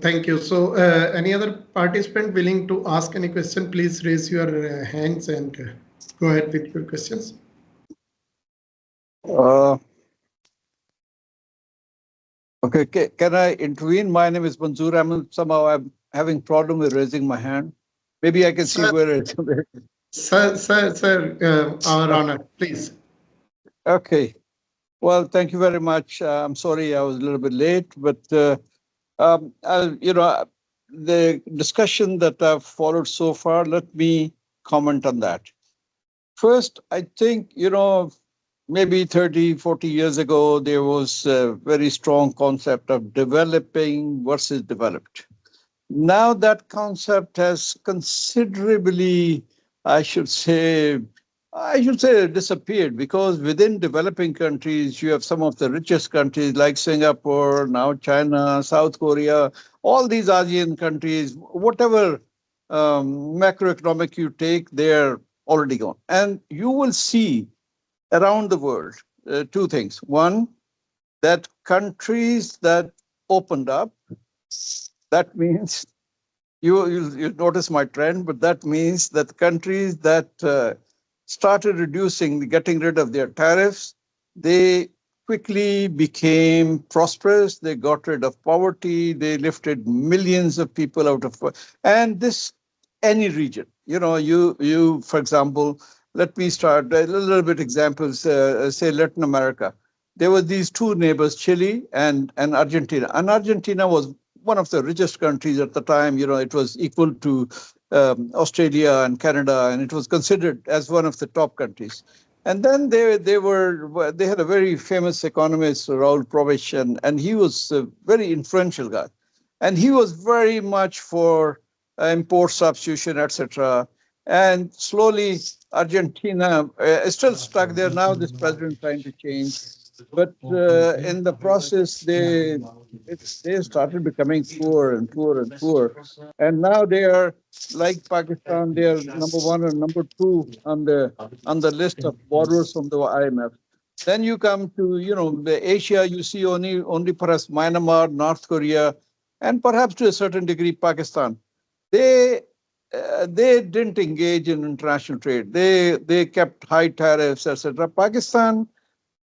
Thank you. So, any other participant willing to ask any question, please raise your hands and go ahead with your questions. Uh, okay, can I intervene? My name is Manzoor. I'm having problem with raising my hand. Maybe I can see Sir, where it's. Our honor, please. Okay. Well, thank you very much. I'm sorry I was a little bit late, but the discussion that I've followed so far, let me comment on that. First, I think, maybe 30, 40 years ago, there was a very strong concept of developing versus developed. Now that concept has considerably, I should say, disappeared, because within developing countries, you have some of the richest countries like Singapore, now China, South Korea, all these ASEAN countries, whatever macroeconomic you take, they're already gone. And you will see around the world two things. One, that countries that opened up, that means you notice my trend, but that means that countries that started getting rid of their tariffs, they quickly became prosperous. They got rid of poverty. They lifted millions of people out of, and this any region. For example, let me start a little bit examples. Say Latin America. There were these two neighbors, Chile and Argentina. And Argentina was one of the richest countries at the time. It was equal to Australia and Canada, and it was considered as one of the top countries. And then they had a very famous economist, Raul Provich, and he was a very influential guy, and he was very much for import substitution, etc. And slowly, Argentina is still stuck there. Now this president trying to change, but in the process, they started becoming poor and poor and poor, and now they are like Pakistan. They are number one and number two on the list of borrowers from the IMF. Then you come to the Asia. You see only perhaps Myanmar, North Korea, and perhaps to a certain degree Pakistan. They they didn't engage in international trade. They kept high tariffs, etc. Pakistan,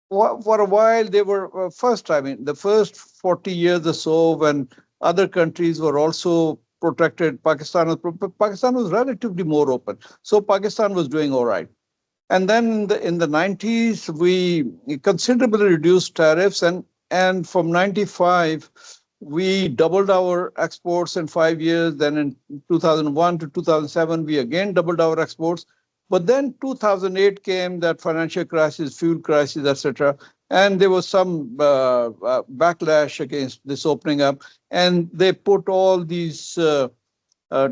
for a while, they were the first 40 years or so, when other countries were also protected, Pakistan was relatively more open. So Pakistan was doing all right. And then in the 90s, we considerably reduced tariffs, and from 95, we doubled our exports in 5 years. Then in 2001 to 2007, we again doubled our exports. But then 2008 came, that financial crisis, fuel crisis, etc. And there was some backlash against this opening up. And they put all these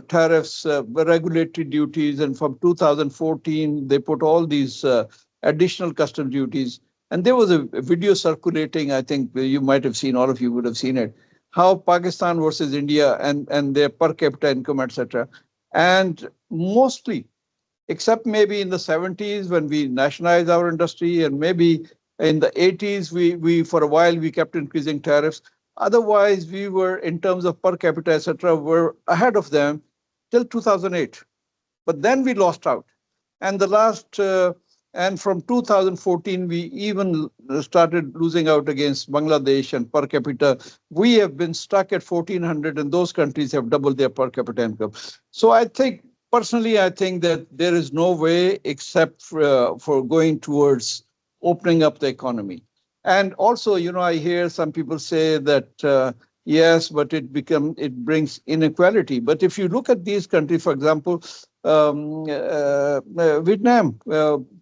tariffs, regulatory duties. And from 2014, they put all these additional custom duties. And there was a video circulating, I think you might have seen, all of you would have seen it, how Pakistan versus India and their per capita income, etc. And mostly, except maybe in the 70s when we nationalized our industry, and maybe in the 80s, we for a while, we kept increasing tariffs. Otherwise, we were, in terms of per capita, etc., were ahead of them till 2008. But then we lost out. And and from 2014, we even started losing out against Bangladesh, and per capita, we have been stuck at 1,400, and those countries have doubled their per capita income. So personally, I think that there is no way except for going towards opening up the economy. And also, I hear some people say that, yes, but it brings inequality. But if you look at these countries, for example, Vietnam,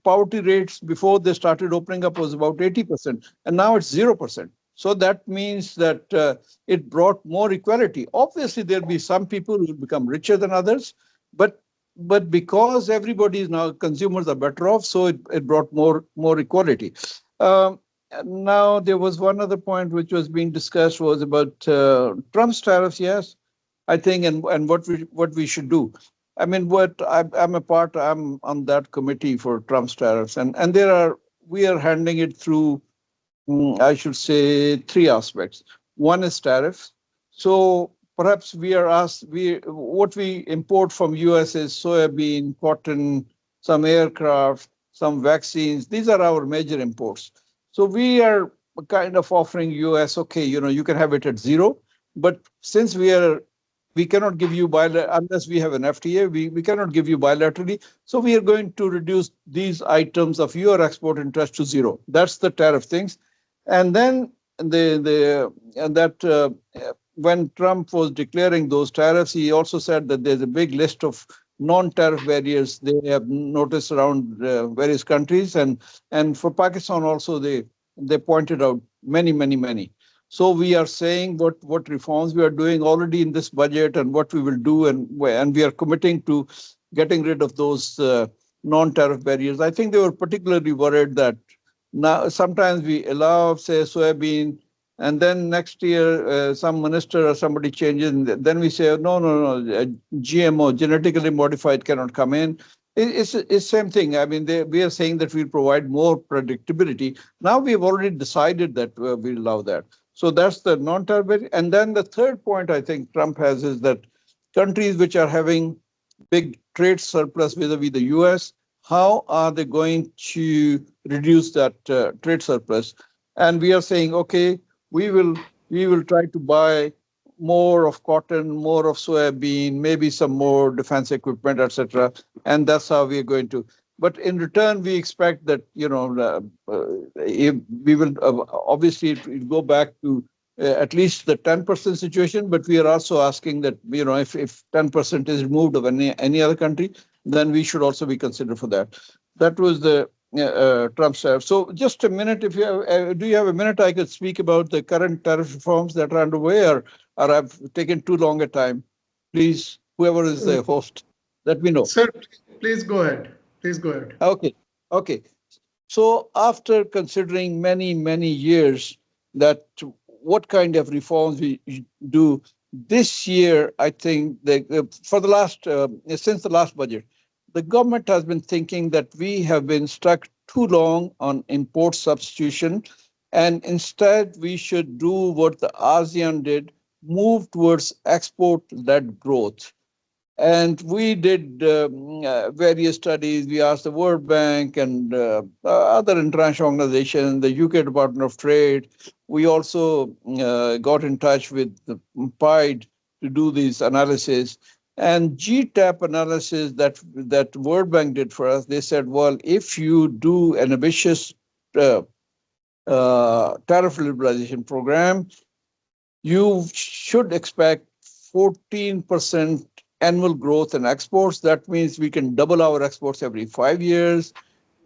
poverty rates before they started opening up was about 80%, and now it's 0%. So that means that it brought more equality. Obviously, there'll be some people who will become richer than others, but because everybody is now, consumers are better off, so it brought more equality. Now, there was one other point which was being discussed, was about Trump's tariffs. Yes, I think, and what we should do. I mean, I'm on that committee for Trump's tariffs, and we are handling it through, I should say, three aspects. One is tariffs. So perhaps we are asked, what we import from US is soybean, cotton, some aircraft, some vaccines. These are our major imports. So we are kind of offering US, okay, you can have it at zero, but since we cannot give you unless we have an FTA, we cannot give you bilaterally. So we are going to reduce these items of your export interest to zero. That's the tariff things. And then when Trump was declaring those tariffs, he also said that there's a big list of non-tariff barriers they have noticed around various countries, and for Pakistan also they pointed out many. So we are saying what reforms we are doing already in this budget and what we will do, and we are committing to getting rid of those non-tariff barriers. I think they were particularly worried that now sometimes we allow, say, soybean, and then next year some minister or somebody changes, and then we say, no, GMO, genetically modified, cannot come in. It's same thing. I mean, we are saying that we'll provide more predictability. Now we've already decided that we'll allow that. So that's the non-tariff. And then the third point I think Trump has is that countries which are having big trade surplus vis-a-vis the US, how are they going to reduce that trade surplus? And we are saying, okay, we will try to buy more of cotton, more of soybean, maybe some more defense equipment, etc. And that's how we are going to. But in return, we expect that we will obviously go back to at least the 10% situation. But we are also asking that if 10% is removed of any other country, then we should also be considered for that. That was the Trump tariff. So just a minute, if you have, do you have a minute? I could speak about the current tariff reforms that are underway, or I've taken too long a time. Please, whoever is the host, let me know. Sir, please go ahead. Please go ahead. Okay. So after considering many years that what kind of reforms we do this year, I think that for the last since the last budget, the government has been thinking that we have been stuck too long on import substitution, and instead we should do what the ASEAN did, move towards export-led growth. And we did various studies. We asked the World Bank and other international organizations, the UK Department of Trade. We also got in touch with the PIDE to do these analysis. And GTAP analysis that World Bank did for us, they said, well, if you do an ambitious tariff liberalization program, you should expect 14% annual growth in exports. That means we can double our exports every 5 years.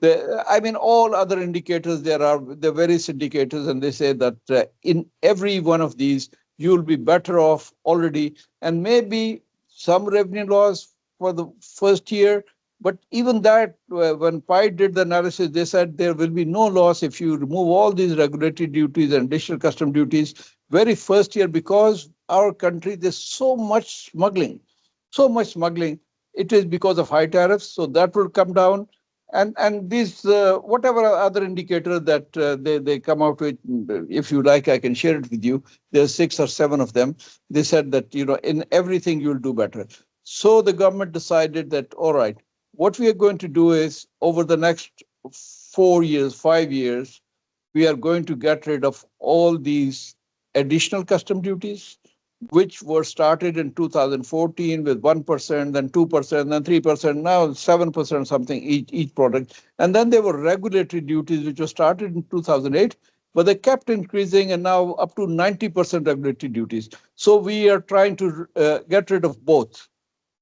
All other indicators, there are various indicators, and they say that in every one of these, you'll be better off already, and maybe some revenue loss for the first year. But even that, when PIDE did the analysis, they said there will be no loss if you remove all these regulatory duties and additional custom duties very first year, because our country, there's so much smuggling. It is because of high tariffs, so that will come down. And these, whatever other indicator that they come out with, if you like, I can share it with you. There's 6 or 7 of them. They said that, in everything you'll do better. So the government decided that, all right, what we are going to do is over the next 4 years, 5 years, we are going to get rid of all these additional custom duties, which were started in 2014 with 1%, then 2%, then 3%, now 7% something each product. And then there were regulatory duties, which were started in 2008, but they kept increasing, and now up to 90% regulatory duties. So we are trying to get rid of both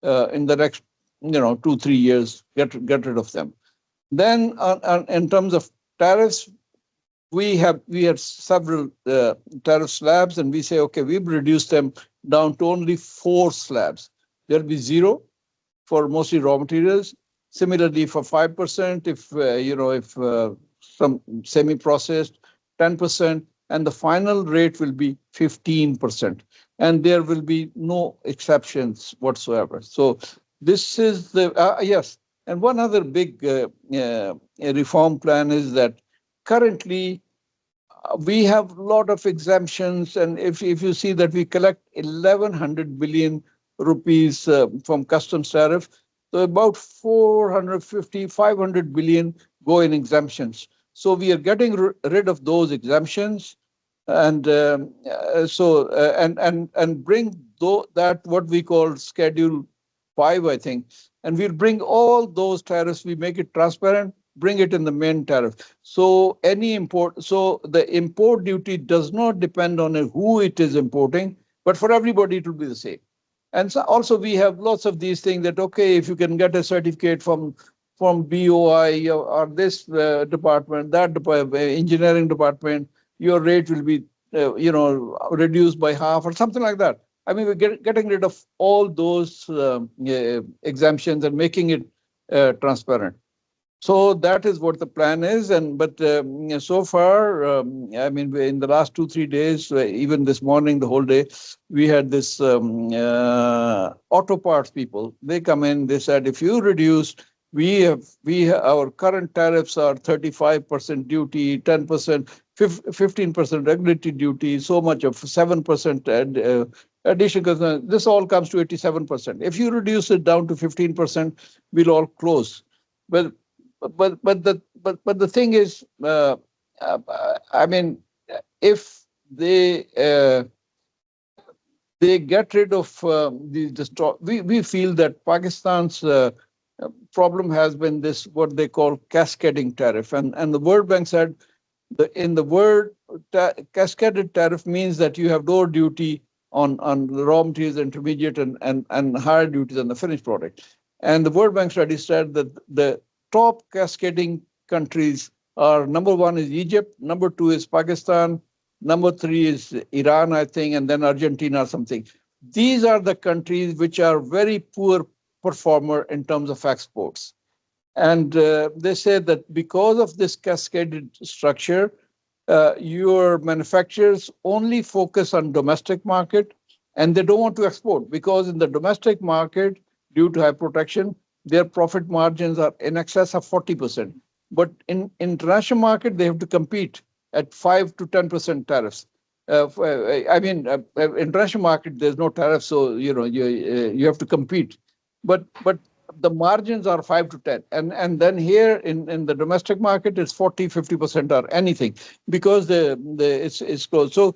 in the next 2-3 years, get rid of them. Then in terms of tariffs, we had several tariff slabs, and we say, okay, we've reduced them down to only 4 slabs. There'll be 0 for mostly raw materials. Similarly, for 5%, if some semi-processed, 10%, and the final rate will be 15%, and there will be no exceptions whatsoever. So this is the yes. And one other big reform plan is that currently, we have a lot of exemptions, and if you see that we collect 1,100 billion rupees from customs tariff, so about 450, 500 billion go in exemptions. So we are getting rid of those exemptions, and and bring that what we call Schedule 5, I think, and we'll bring all those tariffs. We make it transparent, bring it in the main tariff. So the import duty does not depend on who it is importing, but for everybody it will be the same. And so also we have lots of these things that, okay, if you can get a certificate from BOI or this department, that engineering department, your rate will be reduced by half or something like that. I mean, we're getting rid of all those exemptions and making it transparent. So that is what the plan is. But so far, I mean, in the last 2-3 days, even this morning, the whole day, we had this auto parts people. They come in, they said, if you reduce, our current tariffs are 35% duty, 10%, 15% regulatory duty, so much of 7% addition. This all comes to 87%. If you reduce it down to 15%, we'll all close. But the thing is, I mean, if they get rid of we feel that Pakistan's problem has been this what they call cascading tariff, and the World Bank said in the word cascaded tariff means that you have lower duty on the raw materials, intermediate and higher duties on the finished product. And the World Bank study said that the top cascading countries are, number 1 is Egypt, number 2 is Pakistan, number 3 is Iran, I think, and then Argentina or something. These are the countries which are very poor performer in terms of exports. And they say that because of this cascaded structure, your manufacturers only focus on domestic market, and they don't want to export, because in the domestic market, due to high protection, their profit margins are in excess of 40%. But in international market, they have to compete at 5 to 10% tariffs. I mean, international market, there's no tariff, so you have to compete. But the margins are 5 to 10, and then here in the domestic market, it's 40, 50% or anything, because it's closed. So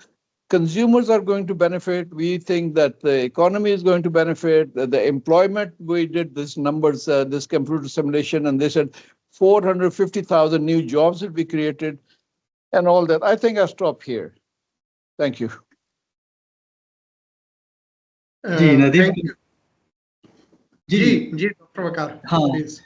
consumers are going to benefit. We think that the economy is going to benefit. The employment, we did this numbers, this computer simulation, and they said 450,000 new jobs will be created and all that. I think I'll stop here. Thank you. Thank you. Dr. Waqar, please.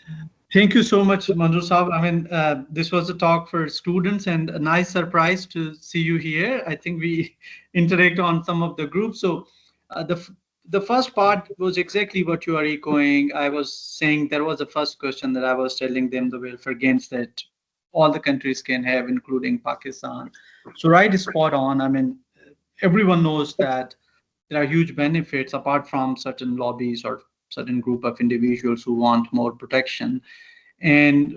Thank you so much, Manzoor Saab. I mean, this was a talk for students, and a nice surprise to see you here. I think we interact on some of the groups. So the first part was exactly what you are echoing. I was saying there was a first question that I was telling them the welfare gains that all the countries can have, including Pakistan. So right is spot on. I mean, everyone knows that there are huge benefits apart from certain lobbies or certain group of individuals who want more protection. And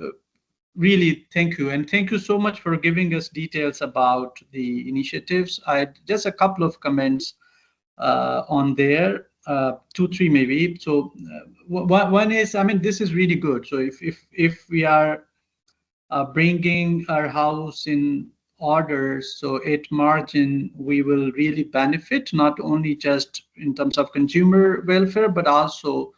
really, thank you. And thank you so much for giving us details about the initiatives. I just a couple of comments on there, 2, 3 maybe. So one is, I mean, this is really good. So if we are bringing our house in order, so at margin, we will really benefit, not only just in terms of consumer welfare, but also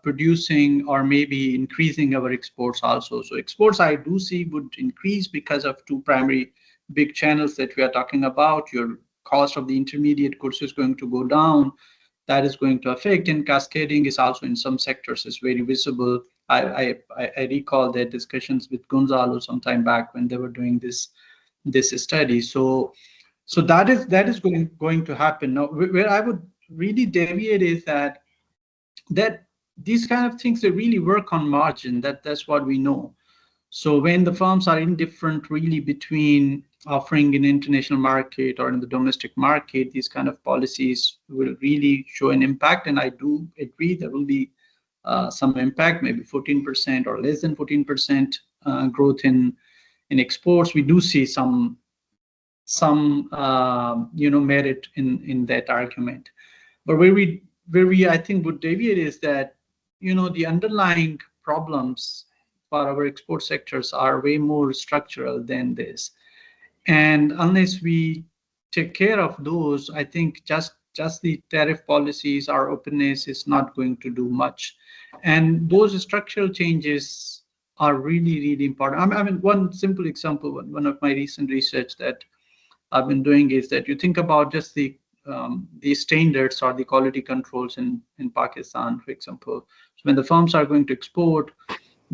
producing or maybe increasing our exports also. So exports I do see would increase because of 2 primary big channels that we are talking about. Your cost of the intermediate goods is going to go down. That is going to affect, and cascading is also in some sectors is very visible. I recall their discussions with Gonzalo some time back when they were doing this study. So that is going to happen. Now, where I would really deviate is that these kind of things, they really work on margin. That's what we know. So when the firms are indifferent really between offering in international market or in the domestic market, these kind of policies will really show an impact. And I do agree there will be some impact, maybe 14% or less than 14% growth in exports. We do see some some merit in that argument. But where we I think would deviate is that the underlying problems for our export sectors are way more structural than this, and unless we take care of those, I think just the tariff policies or openness is not going to do much. And those structural changes are really, really important. I mean, one simple example, one of my recent research that I've been doing is that you think about just the standards or the quality controls in Pakistan, for example. So when the firms are going to export,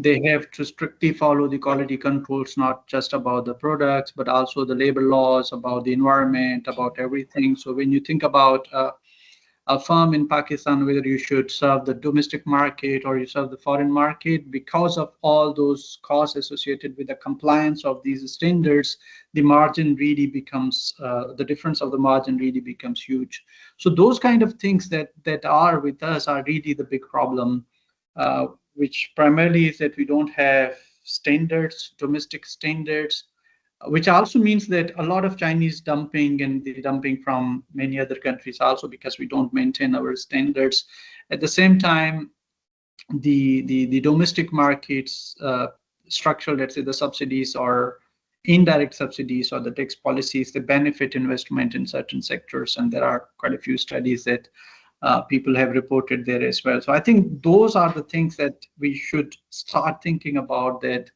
they have to strictly follow the quality controls, not just about the products, but also the labor laws, about the environment, about everything. So when you think about a firm in Pakistan, whether you should serve the domestic market or you serve the foreign market, because of all those costs associated with the compliance of these standards, the margin really becomes, the difference of the margin really becomes huge. So those kind of things that are with us are really the big problem, which primarily is that we don't have standards, domestic standards, which also means that a lot of Chinese dumping and the dumping from many other countries also because we don't maintain our standards. At the same time, the domestic markets structure, let's say the subsidies or indirect subsidies or the tax policies, they benefit investment in certain sectors, and there are quite a few studies that people have reported there as well. So I think those are the things that we should start thinking about, that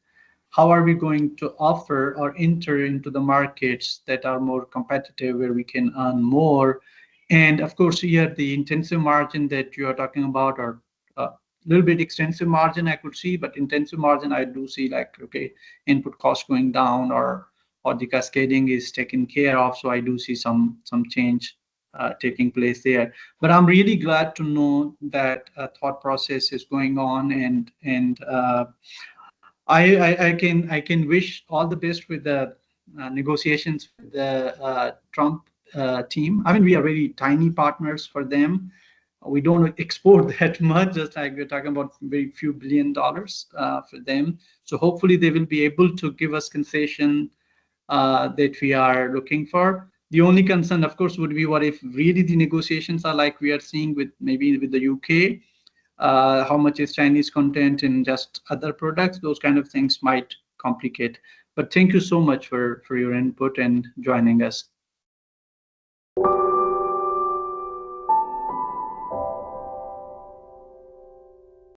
how are we going to offer or enter into the markets that are more competitive, where we can earn more. And of course, here the intensive margin that you are talking about, or a little bit extensive margin I could see, but intensive margin I do see, like, okay, input cost going down or the cascading is taken care of. So I do see some change taking place there. But I'm really glad to know that a thought process is going on, and I can wish all the best with the negotiations with the Trump team. I mean, we are very tiny partners for them. We don't export that much, just like we're talking about very few $1 billion for them. So hopefully they will be able to give us concession that we are looking for. The only concern, of course, would be what if really the negotiations are like we are seeing with maybe with the UK. How much is Chinese content in just other products? Those kind of things might complicate. But thank you so much for your input and joining us.